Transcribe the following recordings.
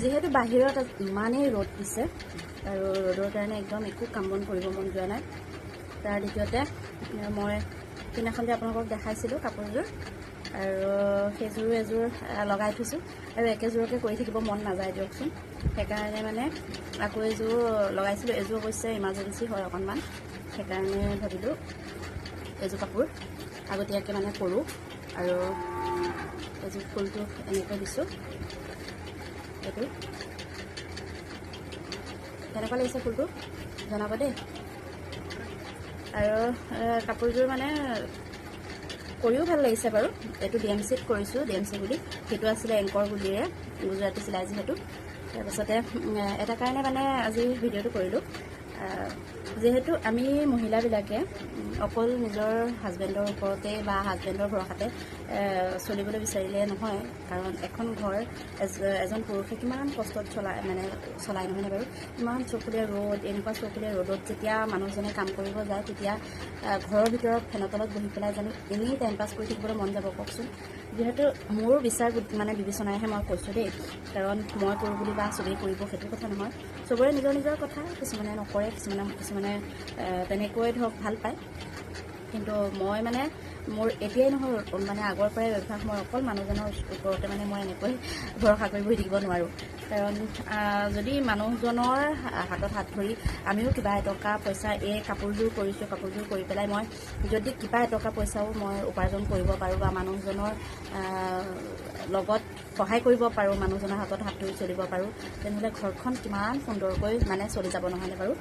যিহেতু বাহিৰত ইমানেই ৰ'দ দিছে আৰু ৰ'দৰ কাৰণে একদম একো কাম বন কৰিব মন যোৱা নাই। তাৰ দ্বিতীয়তে মই সেইদিনাখন যে আপোনালোকক দেখাইছিলোঁ কাপোৰযোৰ, আৰু সেইযোৰো এযোৰ লগাই থৈছোঁ আৰু একেযোৰকে কৰি থাকিব মন নাযায় দিয়কচোন। সেইকাৰণে মানে আকৌ এযোৰ লগাইছিলোঁ। এযোৰ অৱশ্যে ইমাৰ্জেঞ্চি হয় অকণমান, সেইকাৰণে ভাবিলোঁ এযোৰ কাপোৰ আগতীয়াকৈ মানে কৰোঁ। আৰু এযোৰ ফুলটো এনেকৈ দিছোঁ। এইটো কেনেকুৱা লাগিছে ফুলটো জনাব দেই। আৰু কাপোৰযোৰ মানে কৰিও ভাল লাগিছে বাৰু। এইটো DMCত কৰিছোঁ, DMC বুলি, সেইটো আছিলে এংকৰ গুলিৰে, গুজৰাটী চিলাই যিহেতু। তাৰপাছতে এটা কাৰণে মানে আজি ভিডিঅ'টো কৰিলোঁ। যিহেতু আমি মহিলাবিলাকে অকল নিজৰ হাজবেণ্ডৰ ওপৰতে বা হাজবেণ্ডৰ ভৰসাতে চলিবলৈ বিচাৰিলে নহয়। কাৰণ এখন ঘৰ এজন পুৰুষে কিমান কষ্টত চলাই নহয়নে বাৰু। ইমান চকুলীয়া ৰ'দ, এনেকুৱা চকুলীয়া ৰ'দত যেতিয়া মানুহজনে কাম কৰিব যায়, তেতিয়া ঘৰৰ ভিতৰত ফেনৰ তলত বহি পেলাই জানো এনেই টাইম পাছ কৰি থাকিবলৈ মন যাব কওকচোন। যিহেতু মোৰ বিচাৰ মানে বিবেচনাৰেহে মই কৈছোঁ দেই। কাৰণ মই কৰোঁ বুলি বা চবেই কৰিব সেইটো কথা নহয়। চবৰে নিজৰ নিজৰ কথা, কিছুমানে নকৰে, কিছুমানে তেনেকৈ ধৰক ভাল পায়। কিন্তু মই মানে মোৰ এতিয়াই নহয়, মানে আগৰ পৰাই অভ্যাস। মই অকল মানুহজনৰ ওপৰতে মানে মই এনেকৈ ভৰসা কৰি বহি থাকিব নোৱাৰোঁ। কাৰণ যদি মানুহজনৰ হাতত হাত ধৰি আমিও কিবা এটকা পইচা, এই কাপোৰযোৰ কৰিছোঁ, কাপোৰযোৰ কৰি পেলাই মই যদি কিবা এটকা পইচাও মই উপাৰ্জন কৰিব পাৰোঁ বা মানুহজনৰ লগত সহায় কৰিব পাৰোঁ, মানুহজনৰ হাতত হাত ধৰি চলিব পাৰোঁ, তেনেহ'লে ঘৰখন কিমান সুন্দৰকৈ মানে চলি যাব নহয়নে বাৰু।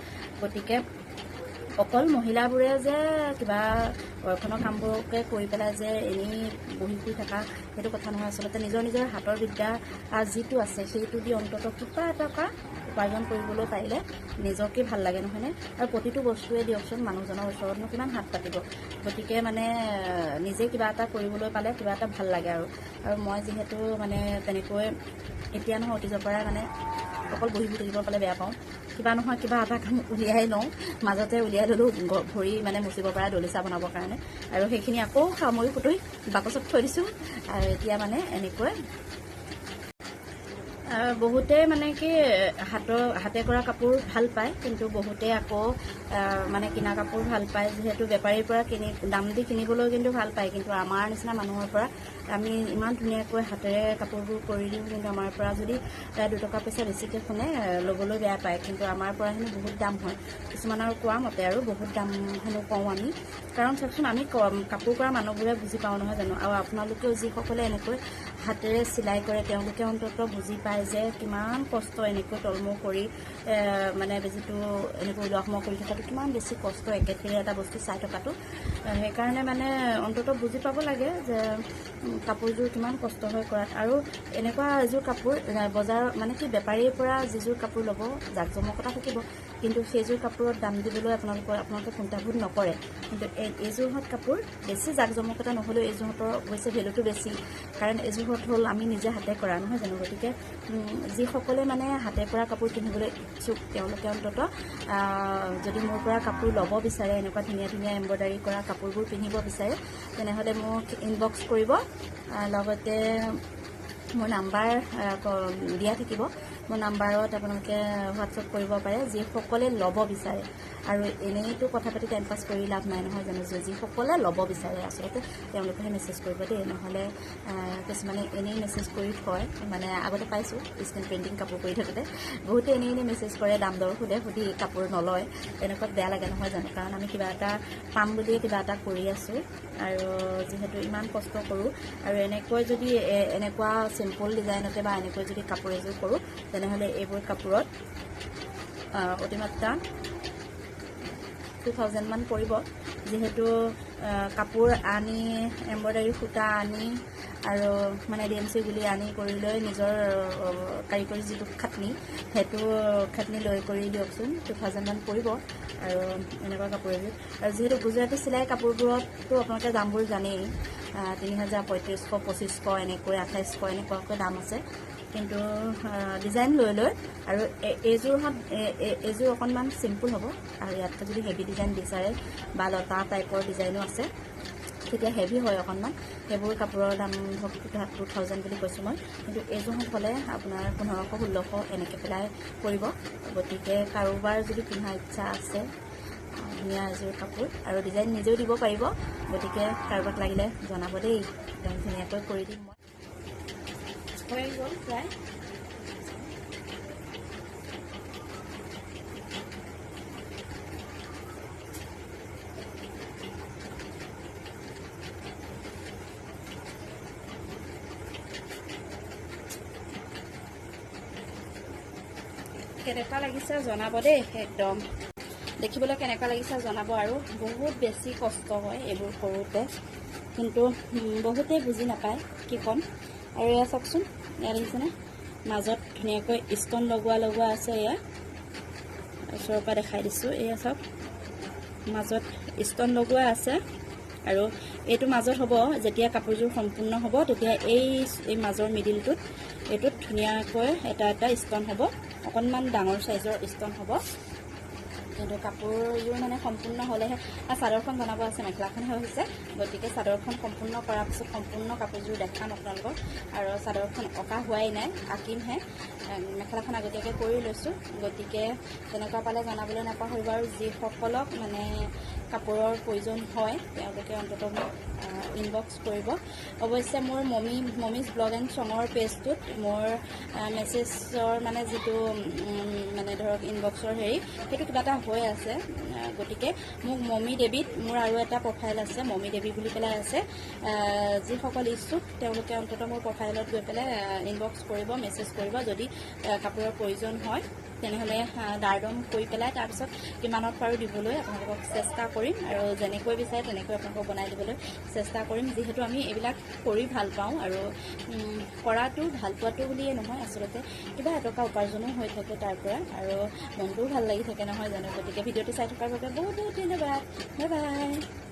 গতিকে অকল মহিলাবোৰে যে কিবা ঘৰখনৰ কামবোৰকে কৰি পেলাই যে এনেই বহি শুই থকা সেইটো কথা নহয়। আচলতে নিজৰ নিজৰ হাতৰ বিদ্যা যিটো আছে সেইটো দি অন্ততঃ কিবা এটকা উপাৰ্জন কৰিবলৈ পাৰিলে নিজকে ভাল লাগে নহয়নে। আৰু প্ৰতিটো বস্তুৱে দিয়কচোন মানুহজনৰ ওচৰতনো কিমান হাত পাতিব। গতিকে মানে নিজে কিবা এটা কৰিবলৈ পালে কিবা এটা ভাল লাগে। আৰু মই যিহেতু মানে তেনেকৈ এতিয়া নহয় অতীজৰ পৰাই মানে অকল বহি থাকিব পালে বেয়া পাওঁ। কিবা নহয় কিবা এটা কাম উলিয়াই লওঁ, মাজতে উলিয়াই ল'লোঁ ভৰি মানে মুচিব পৰা দলিচা বনাবৰ কাৰণে। আৰু সেইখিনি আকৌ সামৰি কুটুৰি বাকচত থৈ দিছোঁ। আৰু এতিয়া মানে এনেকৈ বহুতে মানে কি হাতে কৰা কাপোৰ ভাল পায়, কিন্তু বহুতে আকৌ মানে কিনা কাপোৰ ভাল পায়। যিহেতু বেপাৰীৰ পৰা দাম দি কিনিবলৈ কিন্তু ভাল পায়, কিন্তু আমাৰ নিচিনা মানুহৰ পৰা আমি ইমান ধুনীয়াকৈ হাতেৰে কাপোৰবোৰ কৰি দিওঁ, কিন্তু আমাৰ পৰা যদি 2 টকা পইচা বেছিকৈ শুনে ল'বলৈ বেয়া পায়। কিন্তু আমাৰ পৰা হেনো বহুত দাম হয়, কিছুমানৰ কোৱা মতে আৰু বহুত দাম হেনো কওঁ আমি। কাৰণ চাওকচোন, আমি কাপোৰ কৰা মানুহবোৰে বুজি পাওঁ নহয় জানো। আৰু আপোনালোকেও যিসকলে এনেকৈ হাতেৰে চিলাই কৰে তেওঁলোকে অন্ততঃ বুজি পায় যে কিমান কষ্ট এনেকৈ তলমূৰ কৰি মানে বেজিটো এনেকৈ ওলোৱা সোমোৱা কৰি থকাটো কিমান বেছি কষ্ট, একেঠিৰে এটা বস্তু চাই থকাটো। সেইকাৰণে মানে অন্ততঃ বুজি পাব লাগে যে কাপোৰযোৰ কিমান কষ্ট হয় কৰাত। আৰু এনেকুৱা এযোৰ কাপোৰ বজাৰত মানে কি বেপাৰীৰ পৰা যিযোৰ কাপোৰ ল'ব জাকজমকতা থাকিব, কিন্তু সেইযোৰ কাপোৰত দাম দিবলৈ আপোনালোকে কুণ্ঠাবোধ নকৰে। কিন্তু এইযোৰহঁত কাপোৰ বেছি জাকজমকতা নহ'লেও এইযোৰহঁতৰ অৱশ্যে ভেলুটো বেছি। কাৰণ এইযোৰহঁত হ'ল আমি নিজে হাতে কৰা নহয় জানো। গতিকে যিসকলে মানে হাতে কৰা কাপোৰ কিনিবলৈ ইচ্ছুক তেওঁলোকে অন্ততঃ যদি মোৰ পৰা কাপোৰ ল'ব বিচাৰে, এনেকুৱা ধুনীয়া ধুনীয়া এম্ব্ৰইডাৰী কৰা কাপোৰবোৰ পিন্ধিব বিচাৰে, তেনেহ'লে মোক ইনবক্স কৰিব। লগতে মোৰ নাম্বাৰ দিয়া থাকিব, মোৰ নাম্বাৰত আপোনালোকে হোৱাটছআপ কৰিব পাৰে যিসকলে ল'ব বিচাৰে। আৰু এনেইতো কথা পাতি টাইম পাছ কৰি লাভ নাই নহয় জানো। যিসকলে ল'ব বিচাৰে আচলতে তেওঁলোকেহে মেছেজ কৰিব দেই, নহ'লে কিছুমানে এনেই মেছেজ কৰি থয়। মানে আগতে পাইছোঁ স্ক্ৰীণ পেইণ্টিং কাপোৰ কৰি থাকোঁতে বহুতে এনেই মেছেজ কৰে, দাম দৰ সুধি কাপোৰ নলয়। এনেকুৱাত বেয়া লাগে নহয় জানো। কাৰণ আমি কিবা এটা পাম বুলিয়ে কিবা এটা কৰি আছোঁ, আৰু যিহেতু ইমান কষ্ট কৰোঁ, আৰু এনেকৈ যদি এনেকুৱা চিম্পুল ডিজাইনতে বা এনেকৈ যদি কাপোৰ এযোৰ কৰোঁ, তেনেহ'লে এইবোৰ কাপোৰত অতিমাত্ৰা 2000 মান পৰিব। যিহেতু কাপোৰ আনি এম্ব্ৰইডাৰী সূতা আনি আৰু মানে DMC বুলি আনি কৰি লৈ নিজৰ কাৰিকৰী যিটো সেইটো খাটনি লৈ কৰি দিয়কচোন 2000 মান পৰিব। আৰু এনেকুৱা কাপোৰ এযোৰ, আৰু যিহেতু গুজৰাটী চিলাই কাপোৰবোৰততো আপোনালোকে দামবোৰ জানেই, 3000, 3500, 2500 এনেকৈ 2800 এনেকুৱাকৈ দাম আছে। কিন্তু ডিজাইন লৈ আৰু এইযোৰ অকণমান চিম্পুল হ'ব। আৰু ইয়াতকৈ যদি হেভি ডিজাইন বিচাৰে বা লতা টাইপৰ ডিজাইনো আছে, তেতিয়া হেভি হয় অকণমান, সেইবোৰ কাপোৰৰ দাম ধৰক 2000 বুলি কৈছোঁ মই, কিন্তু এইযোৰ হ'লে আপোনাৰ 1500-1600 এনেকৈ পেলাই পৰিব। গতিকে কাৰোবাৰ যদি পিন্ধা ইচ্ছা আছে, ধুনীয়া এযোৰ কাপোৰ আৰু ডিজাইন নিজেও দিব পাৰিব, গতিকে কাৰোবাক লাগিলে জনাব দেই, একদম ধুনীয়াকৈ কৰি দিম মই। হৈ গ'ল প্ৰায়। কেনেকুৱা লাগিছে জনাব দেই, একদম দেখিবলৈ কেনেকুৱা লাগিছে জনাব। আৰু বহুত বেছি কষ্ট হয় এইবোৰ কৰোঁতে, কিন্তু বহুতেই বুজি নাপায়, কি ক'ম। আৰু এয়া চাওকচোন, এয়া দেখিছেনে, মাজত ধুনীয়াকৈ ষ্টন লগোৱা আছে। এয়া ওচৰৰ পৰা দেখাই দিছোঁ, এয়া চাওক, মাজত ষ্টন লগোৱা আছে। আৰু এইটো মাজত হ'ব, যেতিয়া কাপোৰযোৰ সম্পূৰ্ণ হ'ব তেতিয়া এই মাজৰ মিডিলটোত এইটোত ধুনীয়াকৈ এটা ষ্টন হ'ব, অকণমান ডাঙৰ চাইজৰ ষ্টন হ'ব। কিন্তু কাপোৰযোৰ মানে সম্পূৰ্ণ হ'লেহে, চাদৰখন বনাব আছে, মেখেলাখনহে হৈছে। গতিকে চাদৰখন সম্পূৰ্ণ কৰাৰ পিছত সম্পূৰ্ণ কাপোৰযোৰ দেখাম আপোনালোকক। আৰু চাদৰখন অঁকা হোৱাই নাই, আঁকিমহে, মেখেলাখন আগতীয়াকৈ কৰি লৈছোঁ। গতিকে তেনেকুৱা পালে জনাবলৈ নাপাহৰিব। আৰু যিসকলক মানে কাপোৰৰ প্ৰয়োজন হয় তেওঁলোকে অন্ততঃ মোক ইনবক্স কৰিব। অৱশ্যে মোৰ মমিজ ব্লগ এণ্ড ছঙৰ পেজটোত মোৰ মেছেজৰ মানে যিটো মানে ধৰক ইনবক্সৰ সেইটো কিবা এটা হৈ আছে। গতিকে মোক মমি দেৱীত মোৰ আৰু এটা প্ৰফাইল আছে, মমি দেৱী বুলি পেলাই আছে। যিসকল ইচ্ছুক তেওঁলোকে অন্ততঃ মোৰ প্ৰফাইলত গৈ পেলাই ইনবক্স কৰিব, মেছেজ কৰিব। যদি কাপোৰৰ প্ৰয়োজন হয় তেনেহ'লে দাৰদম কৰি পেলাই তাৰপিছত কিমানত পাৰোঁ দিবলৈ আপোনালোকক চেষ্টা কৰিম, আৰু যেনেকৈ বিচাৰে তেনেকৈ আপোনালোকক বনাই দিবলৈ চেষ্টা কৰিম। যিহেতু আমি এইবিলাক কৰি ভাল পাওঁ, আৰু কৰাটো ভাল পোৱাটো বুলিয়ে নহয়, আচলতে কিবা এটকা উপাৰ্জনো হৈ থাকে তাৰ পৰা, আৰু মনটোও ভাল লাগি থাকে নহয় জানো। গতিকে ভিডিঅ'টো চাই থকাৰ বাবে বহুত বহুত ধন্যবাদ। Bye bye.